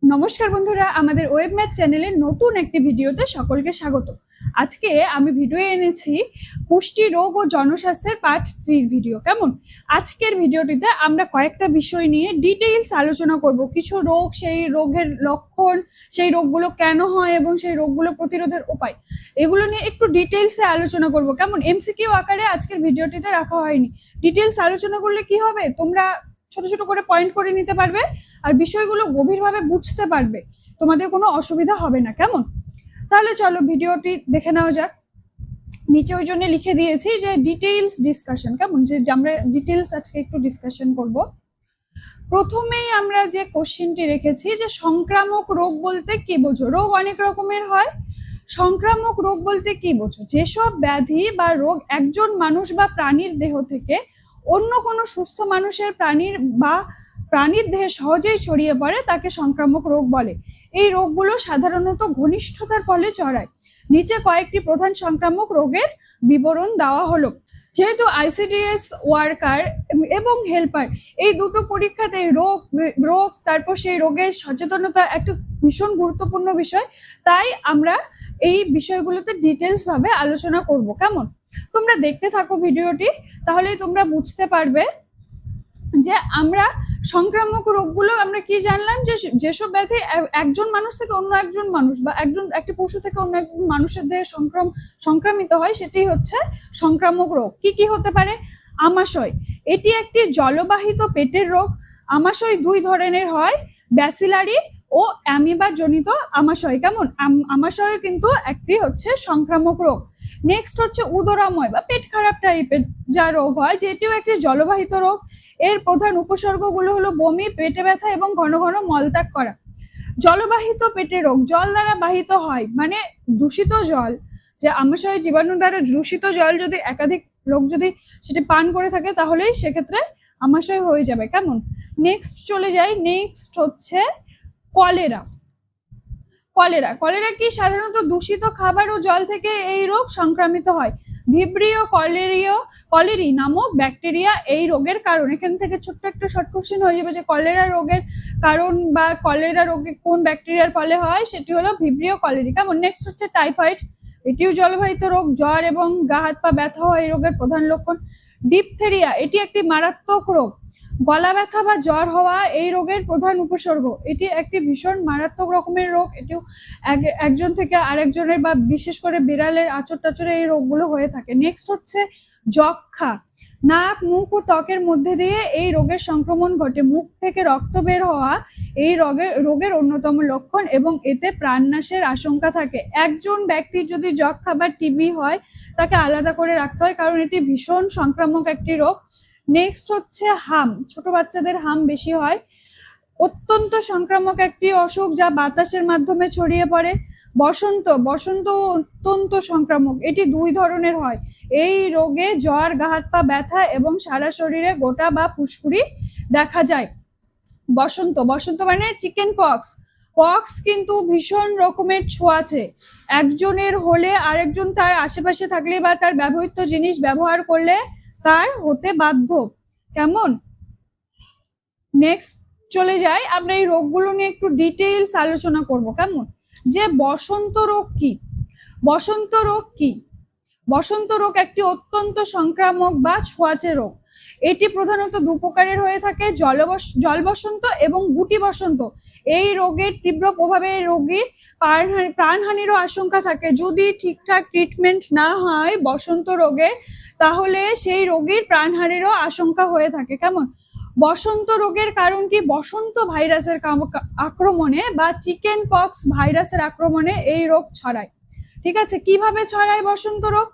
নমস্কার বন্ধুরা, আমাদের ওয়েব ম্যাথ চ্যানেলের নতুন একটি ভিডিওতে সকলকে স্বাগত। আজকে আমি ভিডিও এনেছি পুষ্টি, রোগ ও জনস্বাস্থ্যের পার্ট 3 ভিডিও। কেমন? আজকের ভিডিওটিতে আমরা কয়েকটা বিষয় নিয়ে ডিটেইলস আলোচনা করব। কিছু রোগ, সেই রোগের লক্ষণ, সেই রোগগুলো কেন হয় এবং সেই রোগগুলো প্রতিরোধের উপায়, এগুলো নিয়ে একটু ডিটেইলসে আলোচনা করব। কেমন? এমসিকিউ আকারে আজকের ভিডিওটিতে রাখা হয়নি। ডিটেইলস আলোচনা করলে কি হবে, তোমরা ছোট ছোট করে পয়েন্ট করে নিতে পারবে আর বিষয়গুলো গভীরভাবে বুঝতে পারবে, তোমাদের কোনো অসুবিধা হবে না। কেমন? তাহলে চলো ভিডিওটি দেখে নেওয়া যাক। নিচে ওই জন্য লিখে দিয়েছি যে ডিটেইলস ডিসকাশন। কেমন? যে আমরা ডিটেইলস আজকে একটু ডিসকাশন করব। প্রথমেই আমরা যে কোশ্চেনটি রেখেছি যে সংক্রামক রোগ বলতে কি বোঝো? রোগ অনেক রকমের হয়। সংক্রামক রোগ বলতে কি বোঝো? যেসব ব্যাধি বা রোগ একজন মানুষ বা প্রাণীর দেহ থেকে অন্য কোনো সুস্থ মানুষের, প্রাণীর দেহে সহজেই ছড়িয়ে পড়ে তাকে সংক্রামক রোগ বলে। এই রোগগুলো সাধারণত ঘনিষ্ঠতার ফলে ছড়ায়। নিচে কয়েকটি প্রধান সংক্রামক রোগের বিবরণ দেওয়া হলো। যেহেতু আইসিডিএস ওয়ার্কার এবং হেল্পার এই দুটো পরীক্ষাতে রোগ তারপর সেই রোগের সচেতনতা একটা ভীষণ গুরুত্বপূর্ণ বিষয়, তাই আমরা এই বিষয়গুলোতে ডিটেলস ভাবে আলোচনা করব। কেমন? তোমরা দেখতে থাকো ভিডিওটি, তাহলেই তোমরা বুঝতে পারবে যে আমরা সংক্রামক রোগগুলো আমরা কি জানলাম, যে যেসব ব্যাধি একজন মানুষ থেকে অন্য একজন মানুষ বা একটি পশু থেকে অন্য একজন মানুষের দেহে সংক্রামিত হয়, সেটি হচ্ছে সংক্রামক রোগ। কি কি হতে পারে? আমাশয়, এটি একটি জলবাহিত পেটের রোগ। আমাশয় দুই ধরনের হয়, ব্যাসিলারি ও অ্যামিবা জনিত আমাশয়। কেমন? আমাশয় কিন্তু একটি হচ্ছে সংক্রামক রোগ। নেক্সট হচ্ছে উদরাময় বা পেট খারাপ টাইপের যা রোগ হয়, যেটিও একটি জলবাহিত রোগ। এর প্রধান উপসর্গগুলো হলো বমি, পেটে ব্যথা এবং ঘন ঘন মলত্যাগ করা। জলবাহিত পেটের রোগ, জল দ্বারা বাহিত হয়, মানে দূষিত জল, যে আমাশয় জীবাণু দ্বারা দূষিত জল যদি একাধিক লোক যদি সেটি পান করে থাকে তাহলেই সেক্ষেত্রে আমাশয় হয়ে যাবে। কেমন? নেক্সট চলে যাই। নেক্সট হচ্ছে কলেরা। কলেরা কি? সাধারণত দূষিত খাবার ও জল থেকে এই রোগ সংক্রামিত হয়। ভিব্রিও কলেরি নামক ব্যাকটেরিয়া এই রোগের কারণ। এখান থেকে ছোট্ট একটা শর্ট কোশ্চেন হয়ে যাবে যে কলেরা রোগের কারণ বা কলেরা রোগে কোন ব্যাকটেরিয়ার ফলে হয়, সেটি হলো ভিব্রিও কলেরি। কেমন? নেক্সট হচ্ছে টাইফয়েড, এটিও জলবাহিত রোগ। জ্বর এবং গা হাত পা ব্যথা হয় এই রোগের প্রধান লক্ষণ। ডিপথেরিয়া, এটি একটি মারাত্মক রোগ। গলা ব্যথা বা জ্বর হওয়া এই রোগের প্রধান উপসর্গ। এটি একটি ভীষণ মারাত্মক রকমের রোগ। এটিও একজন থেকে আরেকজনের বা বিশেষ করে বিড়ালের আঁচড় টাচড়ে এই রোগগুলো হয়ে থাকে। নেক্সট হচ্ছে যক্ষা, নাক, মুখ ও ত্বকের মধ্যে দিয়ে এই রোগের সংক্রমণ ঘটে। মুখ থেকে রক্ত বের হওয়া এই রোগের অন্যতম লক্ষণ এবং এতে প্রাণনাশের আশঙ্কা থাকে। একজন ব্যক্তির যদি যক্ষা বা টিবি হয় তাকে আলাদা করে রাখতে হয়, কারণ এটি ভীষণ সংক্রামক একটি রোগ। নেক্সট হচ্ছে হাম, ছোট বাচ্চাদের হাম বেশি হয়। অত্যন্ত সংক্রামক একটি অসুখ যা বাতাসের মাধ্যমে ছড়িয়ে পড়ে। বসন্ত অত্যন্ত সংক্রামক, এটি দুই ধরনের হয়। এই রোগে জ্বর, গা হাত পা ব্যথা এবং সারা শরীরে গোটা বা ফুসকুড়ি দেখা যায়। বসন্ত মানে চিকেন পক্স কিন্তু ভীষণ রকমের ছোঁয়াচে। একজনের হলে আরেকজন তার আশেপাশে থাকলে বা তার ব্যবহৃত জিনিস ব্যবহার করলে তার হতে বাধ্য। কেমন? নেক্সট চলে যাই, আমরা এই রোগগুলো নিয়ে একটু ডিটেইলস আলোচনা করব। কেমন? যে বসন্ত রোগ কি? বসন্ত রোগ একটি অত্যন্ত সংক্রামক বা ছোঁয়াচে রোগ। এটি প্রধানত দু প্রকারের হয়ে থাকে, জল বসন্ত এবং গুটি বসন্ত। এই রোগের তীব্র প্রভাবে রোগীর প্রাণহানিরও আশঙ্কা থাকে। যদি ঠিকঠাক ট্রিটমেন্ট না হয় বসন্ত রোগের, তাহলে সেই রোগীর প্রাণহানিরও আশঙ্কা হয়ে থাকে। কেমন? বসন্ত রোগের কারণ কি? বসন্ত ভাইরাসের আক্রমণে বা চিকেন পক্স ভাইরাসের আক্রমণে এই রোগ ছড়ায়। ঠিক আছে? কিভাবে ছড়ায় বসন্ত রোগ?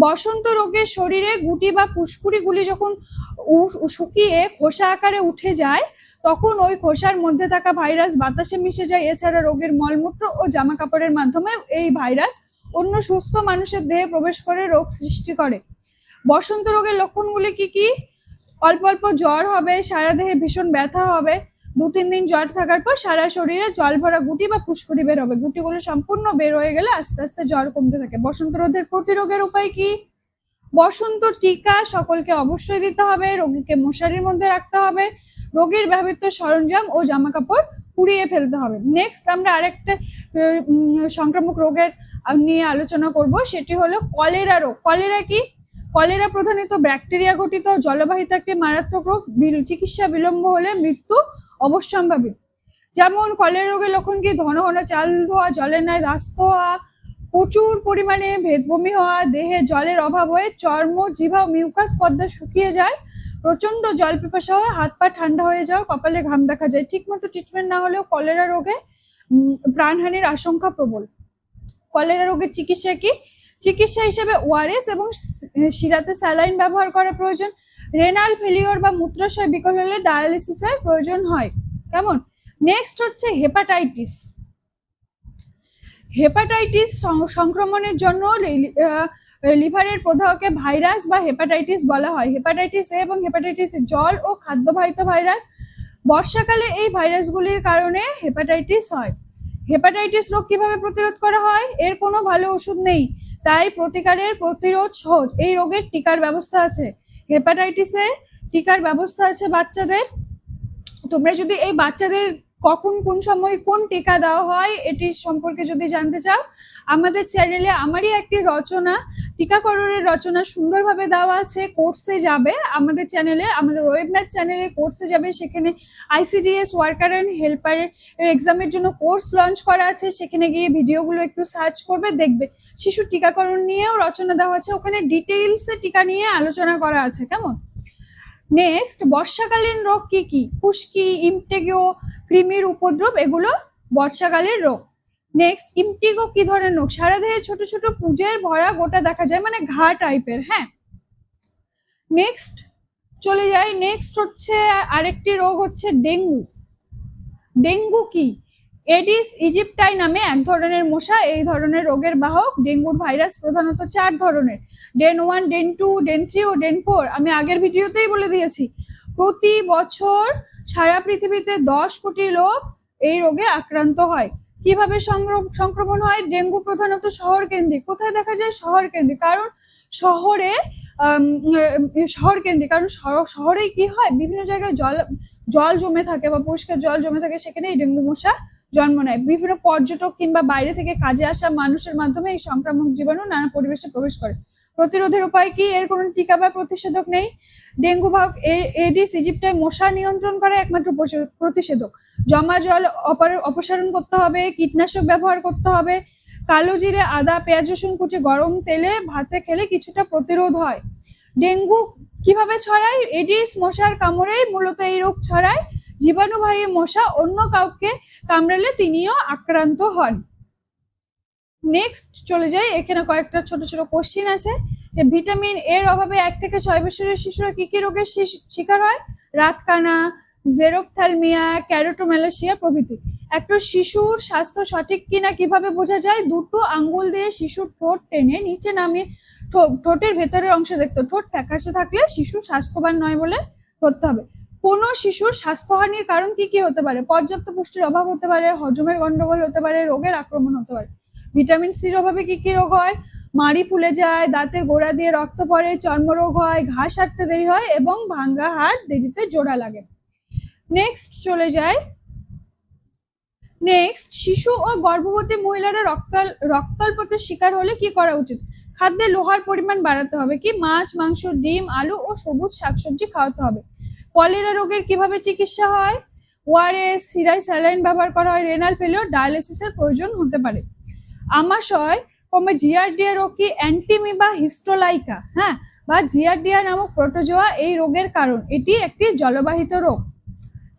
বসন্ত রোগে শরীরে গুটি বা ফুসকুড়িগুলি যখন শুকিয়ে খোসা আকারে উঠে যায়, তখন ওই খোসার মধ্যে থাকা ভাইরাস বাতাসে মিশে যায়। এছাড়া রোগের মলমূত্র ও জামা কাপড়ের মাধ্যমে এই ভাইরাস অন্য সুস্থ মানুষের দেহে প্রবেশ করে রোগ সৃষ্টি করে। বসন্ত রোগের লক্ষণগুলি কি কি? অল্প অল্প জ্বর হবে, সারা দেহে ভীষণ ব্যথা হবে, 2-3 দিন জ্বর থাকার পর সারা শরীরে জল ভরা গুটি বা ফুসকুড়ি বের হবে। গুটিগুলো সম্পূর্ণ বের হয়ে গেলে আস্তে আস্তে জ্বর কমতে থাকে। বসন্ত রোগের প্রতিরোধের উপায় কি? বসন্ত টিকা সকলকে অবশ্যই দিতে হবে, রোগীকে মশারির মধ্যে রাখতে হবে, রোগীর ব্যবহৃত সরঞ্জাম ও জামা কাপড় পুড়িয়ে ফেলতে হবে। নেক্সট আমরা আরেকটা সংক্রামক রোগের নিয়ে আলোচনা করব, সেটি হলো কলেরা রোগ। কলেরা কি? কলেরা প্রধানত ব্যাকটেরিয়া ঘটিত জলবাহিত একটি মারাত্মক রোগ, চিকিৎসা বিলম্ব হলে মৃত্যু অবশ্যম্ভাবী। যেমন কলেরা রোগের লক্ষণ কি? ঘন ঘন চাল ধোয়া, জলের ন্যায় দাস্ত হওয়া, প্রচুর পরিমাণে ভেদবমি হওয়া, দেহে জলের অভাব হয়ে চর্ম, জিভা, মিউকাস পর্দা শুকিয়ে যায়, প্রচন্ড জল পিপাসা হয়, হাত পা ঠান্ডা হয়ে যাওয়া, কপালে ঘাম দেখা যায়। ঠিকমতো ট্রিটমেন্ট না হলেও কলেরা রোগে প্রাণহানির আশঙ্কা প্রবল। কলেরা রোগের চিকিৎসা কি? চিকিৎসা হিসেবে ওআরএস এবং শিরাতে স্যালাইন ব্যবহার করা প্রয়োজন। রেনাল ফেলিওর বা মূত্রাশয় বিকল হলে ডায়ালিসিসের প্রয়োজন হয়। কেমন? নেক্সট হচ্ছে হেপাটাইটিস। হেপাটাইটিস সংক্রমণের জন্য লিভারের প্রদাহকে ভাইরাস বা হেপাটাইটিস বলা হয়। হেপাটাইটিস এ এবং হেপাটাইটিস জল ও খাদ্যবাহিত ভাইরাস। বর্ষাকালে এই ভাইরাসগুলির কারণে হেপাটাইটিস হয়। হেপাটাইটিস রোগ কিভাবে প্রতিরোধ করা হয়? এর কোনো ভালো ওষুধ নেই, তাই প্রতিরোধ সহজ। এই রোগের টিকার ব্যবস্থা আছে। হেপাটাইটিসের টিকার ব্যবস্থা আছে বাচ্চাদের। তোমরা যদি এই বাচ্চাদের কখন কোন সময় কোন টিকা দেওয়া হয় এটি সম্পর্কে যদি জানতে চাও, আমাদের চ্যানেলে আমারই একটি রচনা, টিকাকরণের রচনা সুন্দরভাবে দেওয়া আছে, কোর্সে যাবে আমাদের চ্যানেলে, আমাদের ওয়েব ম্যাথ চ্যানেলে কোর্সে যাবে, সেখানে আইসিডিএস ওয়ার্কার অ্যান্ড হেল্পারের এক্সামের জন্য কোর্স লঞ্চ করা আছে, সেখানে গিয়ে ভিডিওগুলো একটু সার্চ করবে, দেখবে শিশু টিকাকরণ নিয়েও রচনা দেওয়া আছে, ওখানে ডিটেইলসে টিকা নিয়ে আলোচনা করা আছে। কেমন? নেক্সট, বর্ষাকালীন রোগ কি কি? খুশকি, ইমটেগো, কৃমির উপদ্রব, এগুলো বর্ষাকালের রোগ। নেক্সট, ইমটিগো কি ধরনের রোগ? সারা দেহে ছোট ছোট পুঁজের ভরা গোটা দেখা যায়, মানে ঘা টাইপের। হ্যাঁ। নেক্সট চলে যাই, নেক্সট হচ্ছে আরেকটি রোগ হচ্ছে ডেঙ্গু। ডেঙ্গু কি? এডিস ইজিপ্টাই নামে এক ধরনের মশা এই ধরনের রোগের বাহক। ডেঙ্গুর ভাইরাস প্রধানত 4 ধরনের, ডেন 1, ডেন 2, ডেন 3 ও ডেন 4। আমি আগের ভিডিওতেই বলে দিয়েছি, প্রতি বছর সারা পৃথিবীতে 10 কোটি লোক এই রোগে আক্রান্ত হয়। কিভাবে সংক্রমণ হয়? ডেঙ্গু প্রধানত শহর কেন্দ্রিক। কোথায় দেখা যায়? শহর কেন্দ্রিক। কারণ শহরে কারণ শহরে কি হয়, বিভিন্ন জায়গায় জল জমে থাকে বা পরিষ্কার জল জমে থাকে, সেখানে এই ডেঙ্গু মশা জন্ম নেয়। বিভিন্ন পর্যটক কিংবা বাইরে থেকে কাজে আসা মানুষের মাধ্যমে এই সংক্রামক জীবাণু নানা পরিবেশে প্রবেশ করে। প্রতিরোধের উপায় কি? এর কোনো টিকা বা প্রতিষেধক নেই। ডেঙ্গু বাহক এডিস ইজিপ্টাই মশা নিয়ন্ত্রণ করে একমাত্র প্রতিষেধক। জমা জল অপসারণ করতে হবে, কীটনাশক ব্যবহার করতে হবে, কালো জিরে, আদা, পেঁয়াজ, রসুন কুচি গরম তেলে ভাতে খেলে কিছুটা প্রতিরোধ হয়। ডেঙ্গু কিভাবে ছড়ায়? এডিস মশার কামড়েই মূলত এই রোগ ছড়ায়। জীবাণুবাহী মশা অন্য কাউকে কামড়ালে তিনিও আক্রান্ত হন। নেক্সট চলে যাই, এখানে কয়েকটা ছোট ছোট কোশ্চিন আছে, যে ভিটামিন এর অভাবে 1 থেকে 6 বছরের শিশুরা কি কি রোগের শিকার হয়? রাতকানা, জেরোপথ্যালমিয়া, ক্যারোটোম্যালাসিয়া প্রভৃতি। একটা শিশুর স্বাস্থ্য সঠিক কিনা কিভাবে বোঝা যায়? দুটো আঙ্গুল দিয়ে শিশুর ঠোঁট টেনে নিচে নামিয়ে ঠোঁটের ভেতরের অংশ দেখতে, ঠোঁট ফ্যাকাশে থাকলে শিশু স্বাস্থ্যবান নয় বলে ধরতে হবে। কোনো শিশুর স্বাস্থ্যহানির কারণ কি কি হতে পারে? পর্যাপ্ত পুষ্টির অভাব হতে পারে, হজমের গন্ডগোল হতে পারে, রোগের আক্রমণ হতে পারে। ভিটামিন সির অভাবে কি কি রোগ হয়? মাড়ি ফুলে যায়, দাঁতের গোড়া দিয়ে রক্ত পড়ে, চর্মরোগ হয়, ঘা সারতে দেরি হয় এবং ভাঙ্গা হাড় দেরিতে জোড়া লাগে। নেক্সট চলে যায়, নেক্সট, শিশু ও গর্ভবতী মহিলারা রক্তাল্পতার শিকার হলে কি করা উচিত? খাদ্যে লোহার পরিমাণ বাড়াতে হবে। কি? মাছ, মাংস, ডিম, আলু ও সবুজ শাকসবজি খাওয়াতে হবে। কলেরা রোগের কিভাবে চিকিৎসা হয়? ওআরএস, শিরায় স্যালাইন ব্যবহার করা হয়। রেনাল ফেলিওর, ডায়ালিসিসের প্রয়োজন হতে পারে। আমাশয় জিয়ারডিয়া রোগ কি? অ্যান্টিমিবা হিস্টোলাইকা, হ্যাঁ, বা জিয়ারডিয়া নামক প্রোটোজোয়া এই রোগের কারণ। এটি একটি জলবাহিত রোগ।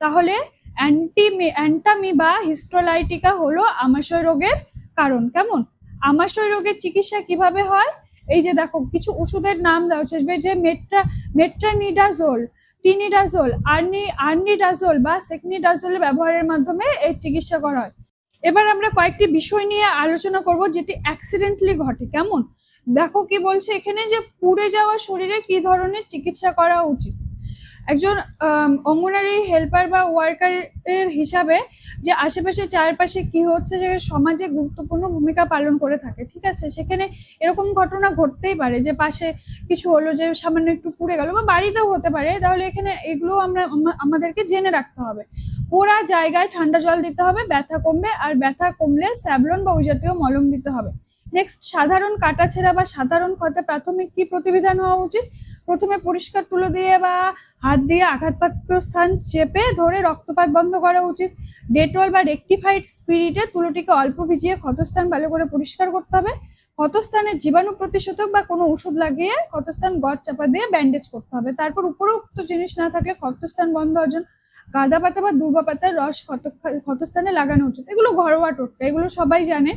তাহলে অ্যান্টামিবা হিস্টোলাইটিকা হলো আমাশয় রোগের কারণ। কেমন? আমাশয় রোগের চিকিৎসা কিভাবে হয়? এই যে দেখো, কিছু ওষুধের নাম দেওয়া হচ্ছে, যে মেট্রানিডাজোল, টিনিডাজোল, আর্নিডাজোল বা সেকনিডাজোলের ব্যবহারের মাধ্যমে এর চিকিৎসা করা হয়। এবার আমরা কয়েকটি বিষয় নিয়ে আলোচনা করব যেটি অ্যাক্সিডেন্টালি ঘটে। কেমন? দেখো কি বলছে এখানে, যে পুড়ে যাওয়া শরীরে কি ধরনের চিকিৎসা করা উচিত। একজন অঙ্গনারী হেল্পার বা ওয়ার্কারের হিসাবে যে আশেপাশে চারপাশে কি হচ্ছে, যে সমাজে গুরুত্বপূর্ণ ভূমিকা পালন করে থাকে, ঠিক আছে? সেখানে এরকম ঘটনা ঘটতেই পারে, যে পাশে কিছু হলো, যে সামান্য একটু পুড়ে গেল, বা বাড়িতেও হতে পারে। তাহলে এখানে এগুলো আমাদেরকে জেনে রাখতে হবে। পোড়া জায়গায় ঠান্ডা জল দিতে হবে, ব্যথা কমবে, আর ব্যথা কমলে স্যাভলন বা ওই জাতীয় মলম দিতে হবে। নেক্সট, সাধারণ কাটাছেঁড়া বা সাধারণ ক্ষতে প্রাথমিক কি প্রতিবিধান হওয়া উচিত? প্রথমে পরিষ্কার তুলো দিয়ে বা হাত দিয়ে আঘাতপ্রাপ্ত স্থান চেপে ধরে রক্তপাত বন্ধ করা উচিত। ডেটল বা রেকটিফাইড স্পিরিটে তুলোটিকে অল্প ভিজিয়ে ক্ষতস্থান ভালো করে পরিষ্কার করতে হবে। ক্ষতস্থানে জীবাণু প্রতিষেধক বা কোনো ওষুধ লাগিয়ে ক্ষতস্থান গড় চাপা দিয়ে ব্যান্ডেজ করতে হবে। তারপর উপরোক্ত জিনিস না থাকলে ক্ষতস্থান বন্ধ হওয়ার জন্য গাঁদা পাতা বা দুর্বা পাতার রস ক্ষতস্থানে লাগানো উচিত। এগুলো ঘরোয়া টোটকা, এগুলো সবাই জানে।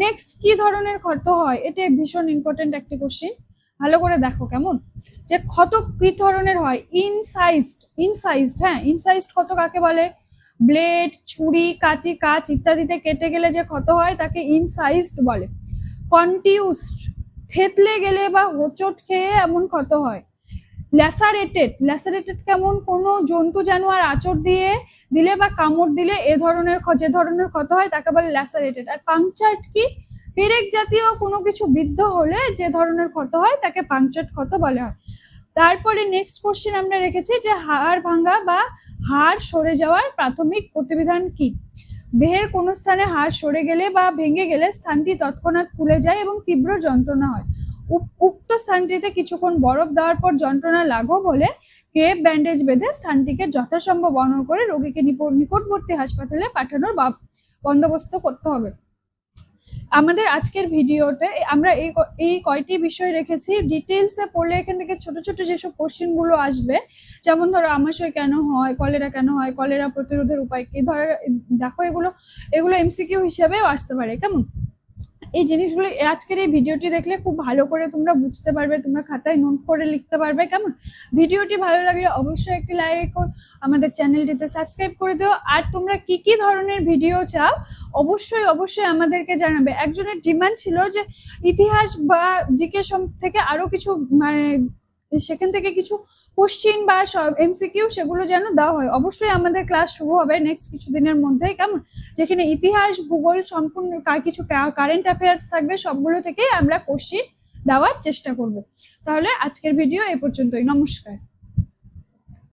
নেক্সট, কি ধরনের ক্ষত হয়? এটা ভীষণ ইম্পর্টেন্ট একটি কোশ্চেন, ভালো করে দেখো কেমন, যে ক্ষত কি ধরনের হয়? ইনসাইজড, হ্যাঁ, ইনসাইজড ক্ষত কাকে বলে? ব্লেড, ছুরি, কাঁচি, কাঁচ ইত্যাদিতে কেটে গেলে যে ক্ষত হয় তাকে ইনসাইজড বলে। কন্টিউসড, থেতলে গেলে বা হোঁচট খেয়ে এমন ক্ষত হয়। ল্যাসারেটেড কেমন? কোনো জন্তু জানোয়ার আঁচড় দিয়ে দিলে বা কামড় দিলে যে ধরনের ক্ষত হয় তাকে বলে ল্যাসারেটেড। আর পাংচার্ড কি? পেরেক জাতীয় কোনো কিছু বিদ্ধ হলে যে ধরনের ক্ষত হয় তাকে পাংচার্ড ক্ষত বলা হয়। তারপরে নেক্সট কোশ্চেন আমরা রেখেছি যে হাড় ভাঙা বা হাড় সরে যাওয়ার প্রাথমিক প্রতিবিধান কি? দেহের কোনো স্থানে হাড় সরে গেলে বা ভেঙে গেলে স্থানটি তৎক্ষণাৎ ফুলে যায় এবং তীব্র যন্ত্রণা হয়। উক্ত স্থানটিতে কিছুক্ষণ বরফ দেওয়ার পর যন্ত্রণা লাঘব হলে ক্রেপ ব্যান্ডেজ বেঁধে স্থানটিকে যথাসম্ভব বহন করে রোগীকে নিকটবর্তী হাসপাতালে পাঠানোর বন্দোবস্ত করতে হবে। আমাদের আজকের ভিডিওতে আমরা এই কয়টি বিষয় রেখেছি। ডিটেলসে পড়লে এখান থেকে ছোট ছোট যেসব কোশ্চেন গুলো আসবে, যেমন ধরো আমাশয় কেন হয়, কলেরা কেন হয়, কলেরা প্রতিরোধের উপায় কি, ধরো দেখো এগুলো এমসিকিউ হিসেবেও আসতে পারে। কেমন? এই জিনিসগুলো আজকের এই ভিডিওটি দেখলে খুব ভালো করে তোমরা বুঝতে পারবে, তোমরা খাতায় নোট করে লিখতে পারবে। কেমন? ভিডিওটি ভালো লাগলে অবশ্যই একটি লাইক, আমাদের চ্যানেলটিতে সাবস্ক্রাইব করে দিও। আর তোমরা কি কি ধরনের ভিডিও চাও অবশ্যই আমাদেরকে জানাবে। একজনের ডিমান্ড ছিল যে ইতিহাস বা জিকে থেকে আরো কিছু, মানে সেখান থেকে কিছু কোশ্চিন বা এমসিকিউ সেগুলো যেন দেওয়া হয়। অবশ্যই আমাদের ক্লাস শুরু হবে নেক্সট কিছুদিনের মধ্যেই। কেমন? যেখানে ইতিহাস, ভূগোল সম্পূর্ণ কিছু কারেন্ট অ্যাফেয়ার্স থাকবে, সবগুলো থেকেই আমরা কোশ্চিন দেওয়ার চেষ্টা করব। তাহলে আজকের ভিডিও এ পর্যন্তই। নমস্কার।